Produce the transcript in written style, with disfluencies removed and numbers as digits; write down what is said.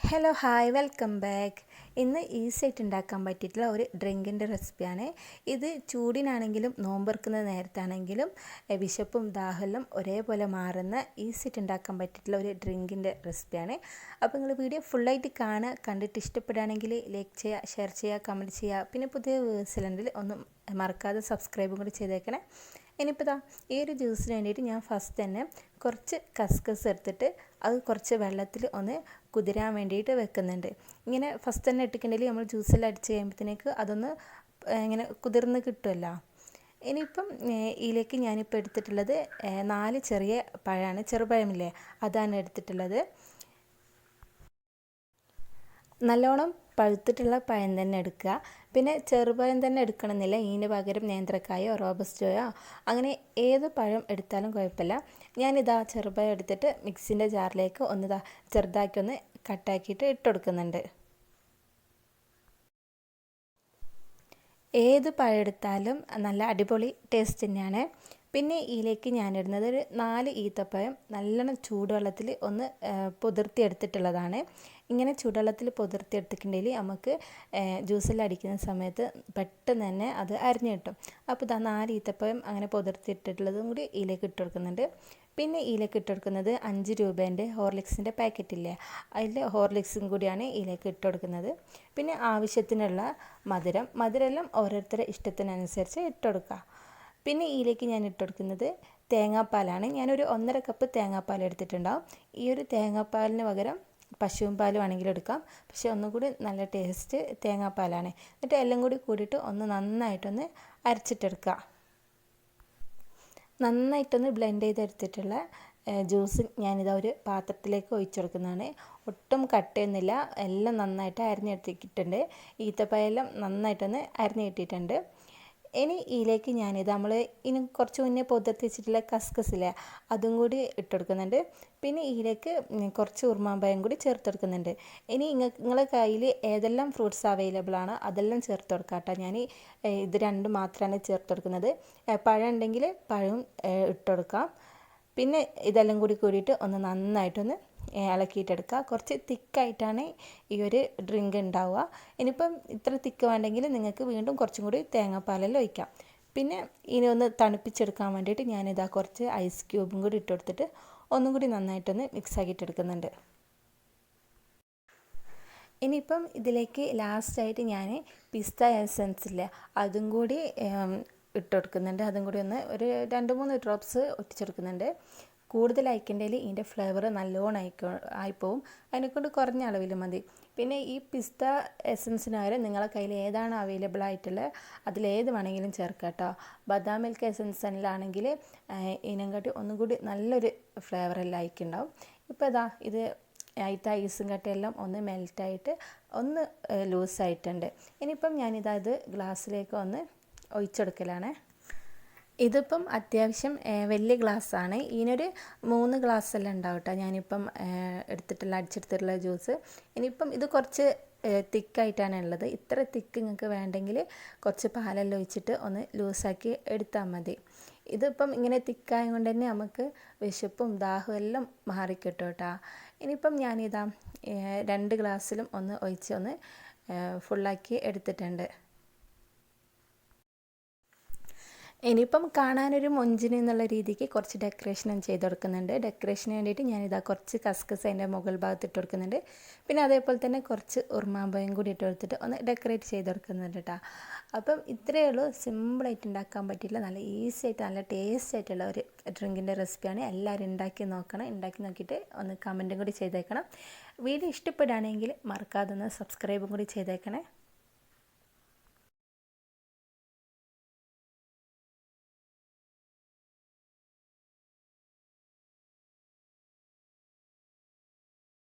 Hello hi welcome back. ഇന്ന് easy ആയിട്ട് ഉണ്ടാക്കാൻ പറ്റിയിട്ടുള്ള ഒരു ഡ്രിങ്കിൻ്റെ റെസിപ്പിയാണ് ഇത്. ചൂടിനാണെങ്കിലും നോമ്പെറുക്കുന്ന നേരത്താണെങ്കിലും വിശപ്പും ദാഹമെല്ലാം ഒരേപോലെ മാറുന്ന ഈസി ആയിട്ട് ഉണ്ടാക്കാൻ പറ്റിയിട്ടുള്ള ഒരു ഡ്രിങ്കിൻ്റെ റെസിപ്പിയാണ്. അപ്പോൾ നിങ്ങൾ വീഡിയോ ഫുള്ളായിട്ട് കാണുക. കണ്ടിട്ട് ഇഷ്ടപ്പെടുകയാണെങ്കിൽ ലൈക്ക് ചെയ്യുക, ഷെയർ ചെയ്യുക, കമൻറ്റ് ചെയ്യുക. പിന്നെ പുതിയ വ്യൂസിലുണ്ടെങ്കിൽ ഒന്ന് മറക്കാതെ സബ്സ്ക്രൈബും കൂടി ചെയ്തേക്കണേ. ഇനിയിപ്പോൾ ഇതാ ഈ ഒരു ജ്യൂസിന് വേണ്ടിയിട്ട് ഞാൻ ഫസ്റ്റ് തന്നെ കുറച്ച് കസ്കസ് എടുത്തിട്ട് അത് കുറച്ച് വെള്ളത്തിൽ ഒന്ന് കുതിരാൻ വേണ്ടിയിട്ട് വെക്കുന്നുണ്ട്. ഇങ്ങനെ ഫസ്റ്റ് തന്നെ ഇട്ടിട്ടുണ്ടെങ്കിൽ നമ്മൾ ജ്യൂസിൽ അടിച്ച് കഴിയുമ്പോഴത്തേക്ക് അതൊന്ന് ഇങ്ങനെ കുതിർന്ന് കിട്ടുമല്ലോ. ഇനിയിപ്പം ഇതിലേക്ക് ഞാനിപ്പോൾ എടുത്തിട്ടുള്ളത് 4 ചെറിയ പഴമാണ്, ചെറുപഴമില്ലേ, അതാണ് എടുത്തിട്ടുള്ളത്. നല്ലോണം പഴുത്തിട്ടുള്ള പഴം തന്നെ എടുക്കുക. പിന്നെ ചെറുപഴം തന്നെ എടുക്കണമെന്നില്ല, ഇതിന് പകരം നേന്ത്രക്കായോ റോബസ്റ്റോയോ അങ്ങനെ ഏത് പഴം എടുത്താലും കുഴപ്പമില്ല. ഞാനിതാ ചെറുപഴം എടുത്തിട്ട് മിക്സിൻ്റെ ജാറിലേക്ക് ഒന്നിതാ ചെറുതാക്കി ഒന്ന് കട്ടാക്കിയിട്ട് ഇട്ട് കൊടുക്കുന്നുണ്ട്. ഏത് പഴം എടുത്താലും നല്ല അടിപൊളി ടേസ്റ്റ് തന്നെയാണ്. പിന്നെ ഇതിലേക്ക് ഞാനിടുന്നത് ഒരു 4 ഈത്തപ്പഴം നല്ലോണം ചൂടുവെള്ളത്തിൽ ഒന്ന് പൊതിർത്തി എടുത്തിട്ടുള്ളതാണ്. ഇങ്ങനെ ചൂടുവെള്ളത്തിൽ പൊതിർത്തി എടുത്തിട്ടുണ്ടെങ്കിൽ നമുക്ക് ജ്യൂസിൽ അടിക്കുന്ന സമയത്ത് പെട്ടെന്ന് തന്നെ അത് അരിഞ്ഞ് കിട്ടും. അപ്പോൾ ഇതാ 4 ഈത്തപ്പഴം അങ്ങനെ പൊതിർത്തി ഇട്ടിട്ടുള്ളതും കൂടി ഇതിലേക്ക് ഇട്ട് കൊടുക്കുന്നുണ്ട്. പിന്നെ ഇതിലേക്ക് ഇട്ട് കൊടുക്കുന്നത് 5 രൂപേൻ്റെ ഹോർലിക്സിൻ്റെ പാക്കറ്റില്ലേ, അതിൽ ഹോർലിക്സും കൂടിയാണ് ഇതിലേക്ക് ഇട്ട് കൊടുക്കുന്നത്. പിന്നെ ആവശ്യത്തിനുള്ള മധുരമെല്ലാം ഓരോരുത്തരുടെ ഇഷ്ടത്തിനനുസരിച്ച് ഇട്ട് കൊടുക്കുക. പിന്നെ ഇതിലേക്ക് ഞാൻ ഇട്ട് കൊടുക്കുന്നത് തേങ്ങാപ്പാലാണ്. ഞാനൊരു 1.5 കപ്പ് തേങ്ങാപ്പാൽ എടുത്തിട്ടുണ്ടാവും. ഈ ഒരു തേങ്ങാപ്പാലിന് പകരം പശുവും പാലും ആണെങ്കിലും എടുക്കാം, പക്ഷേ ഒന്നും കൂടി നല്ല ടേസ്റ്റ് തേങ്ങാപ്പാലാണ്. എന്നിട്ട് എല്ലാം കൂടി കൂടിയിട്ട് ഒന്ന് നന്നായിട്ടൊന്ന് അരച്ചിട്ടെടുക്കുക. നന്നായിട്ടൊന്ന് ബ്ലെൻഡ് ചെയ്തെടുത്തിട്ടുള്ള ജ്യൂസ് ഞാനിതാ ഒരു പാത്രത്തിലേക്ക് ഒഴിച്ചു കൊടുക്കുന്നതാണ്. ഒട്ടും കട്ടയൊന്നുമില്ല, എല്ലാം നന്നായിട്ട് അരിഞ്ഞെടുത്തിട്ടുണ്ട്. ഈത്തപ്പഴമെല്ലാം നന്നായിട്ടൊന്ന് അരിഞ്ഞ് കിട്ടിയിട്ടുണ്ട്. ഇനി ഇതിലേക്ക് ഞാനിത് നമ്മൾ ഇനി കുറച്ച് മുന്നേ പൊതിർത്തി വെച്ചിട്ടുള്ള കസ്കസില്ലേ, അതും കൂടി ഇട്ട് കൊടുക്കുന്നുണ്ട്. പിന്നെ ഇതിലേക്ക് കുറച്ച് ഉറുമാമ്പഴം കൂടി ചേർത്ത് കൊടുക്കുന്നുണ്ട്. ഇനി നിങ്ങളെ കയ്യിൽ ഏതെല്ലാം ഫ്രൂട്ട്സ് അവൈലബിൾ ആണ് അതെല്ലാം ചേർത്ത് കൊടുക്കാം കേട്ടോ. ഞാൻ ഇത് രണ്ടും മാത്രമാണ് ചേർത്ത് കൊടുക്കുന്നത്. പഴം ഉണ്ടെങ്കിൽ പഴവും ഇട്ട് കൊടുക്കാം. പിന്നെ ഇതെല്ലാം കൂടി കൂടിയിട്ട് ഒന്ന് നന്നായിട്ടൊന്ന് ഇളക്കിയിട്ടെടുക്കുക. കുറച്ച് തിക്കായിട്ടാണ് ഈ ഒരു ഡ്രിങ്ക് ഉണ്ടാവുക. ഇനിയിപ്പം ഇത്ര തിക്ക് വേണ്ടെങ്കിൽ നിങ്ങൾക്ക് വീണ്ടും കുറച്ചും കൂടി തേങ്ങാപ്പാലെല്ലാം ഒഴിക്കാം. പിന്നെ ഇനി ഒന്ന് തണുപ്പിച്ചെടുക്കാൻ വേണ്ടിയിട്ട് ഞാനിതാ കുറച്ച് ഐസ് ക്യൂബും കൂടി ഇട്ട് കൊടുത്തിട്ട് ഒന്നും കൂടി നന്നായിട്ടൊന്ന് മിക്സ് ആക്കിയിട്ടെടുക്കുന്നുണ്ട്. ഇനിയിപ്പം ഇതിലേക്ക് ലാസ്റ്റായിട്ട് ഞാൻ പിസ്ത എസൻസ് ഇല്ലേ, അതും കൂടി ഇട്ട് കൊടുക്കുന്നുണ്ട്. അതും കൂടി ഒന്ന് ഒരു 2-3 ഡ്രോപ്സ് ഒറ്റിച്ചെടുക്കുന്നുണ്ട്. കൂടുതൽ അയക്കേണ്ടതിൽ ഇതിൻ്റെ ഫ്ലേവർ നല്ലോണം ആയിപ്പോവും. അതിനെക്കൊണ്ട് കുറഞ്ഞ അളവിൽ മതി. പിന്നെ ഈ പിസ്ത എസൻസിന് പകരം നിങ്ങളെ കയ്യിൽ ഏതാണ് അവൈലബിൾ ആയിട്ടുള്ളത് അതിലേത് വേണമെങ്കിലും ചേർക്കാം കേട്ടോ. ബദാം മിൽക്ക് എസൻസിലാണെങ്കിൽ ഇതിനെക്കാട്ടി ഒന്നും കൂടി നല്ലൊരു ഫ്ലേവറെല്ലാം ആയിക്കുണ്ടാവും. ഇപ്പോൾ ഇതാ ഇത് ആയിട്ട് ഐസും കട്ടയെല്ലാം ഒന്ന് മെൽറ്റായിട്ട് ഒന്ന് ലൂസായിട്ടുണ്ട്. ഇനിയിപ്പം ഞാനിതാ ഇത് ഗ്ലാസ്സിലേക്ക് ഒന്ന് ഒഴിച്ചെടുക്കലാണ്. ഇതിപ്പം അത്യാവശ്യം വലിയ ഗ്ലാസ്സാണ്. ഇതിനൊരു 3 ഗ്ലാസ്സെല്ലാം ഉണ്ടാവും കേട്ടോ ഞാനിപ്പം അടിച്ചെടുത്തിട്ടുള്ള ജ്യൂസ്. ഇനിയിപ്പം ഇത് കുറച്ച് തിക്കായിട്ടാണ് ഉള്ളത്. ഇത്ര തിക്ക് നിങ്ങൾക്ക് വേണ്ടെങ്കിൽ കുറച്ച് പാലെല്ലാം ഒഴിച്ചിട്ട് ഒന്ന് ലൂസാക്കി എടുത്താൽ മതി. ഇതിപ്പം ഇങ്ങനെ തിക്കായത് കൊണ്ട് തന്നെ നമുക്ക് വിശപ്പും ദാഹവും എല്ലാം മാറിക്കിട്ടും കേട്ടോ. ഇനിയിപ്പം ഞാനിതാ 2 ഗ്ലാസ്സിലും ഒന്ന് ഒഴിച്ച് ഒന്ന് ഫുള്ളാക്കി എടുത്തിട്ടുണ്ട്. ഇനിയിപ്പം കാണാനൊരു മൊഞ്ചിന് എന്നുള്ള രീതിക്ക് കുറച്ച് ഡെക്കറേഷനും ചെയ്ത് കൊടുക്കുന്നുണ്ട്. ഡെക്കറേഷന് വേണ്ടിയിട്ട് ഞാനിതാ കുറച്ച് കസ്കസ് അതിൻ്റെ മുകൾ ഭാഗത്ത് ഇട്ട് കൊടുക്കുന്നുണ്ട്. പിന്നെ അതേപോലെ തന്നെ കുറച്ച് ഉറുമാമ്പഴം കൂടി ഇട്ട് കൊടുത്തിട്ട് ഒന്ന് ഡെക്കറേറ്റ് ചെയ്ത് കൊടുക്കുന്നുണ്ട് കേട്ടോ. അപ്പം ഇത്രയേ ഉള്ളൂ, സിമ്പിളായിട്ട് ഉണ്ടാക്കാൻ പറ്റില്ല, നല്ല ഈസി ആയിട്ട് നല്ല ടേസ്റ്റ് ആയിട്ടുള്ള ഒരു ഡ്രിങ്കിൻ്റെ റെസിപ്പിയാണ്. എല്ലാവരും ഉണ്ടാക്കി നോക്കണം. ഉണ്ടാക്കി നോക്കിയിട്ട് ഒന്ന് കമൻറ്റും കൂടി ചെയ്തേക്കണം. വീഡിയോ ഇഷ്ടപ്പെടുകയാണെങ്കിൽ മറക്കാതെ ഒന്ന് സബ്സ്ക്രൈബും കൂടി ചെയ്തേക്കണേ.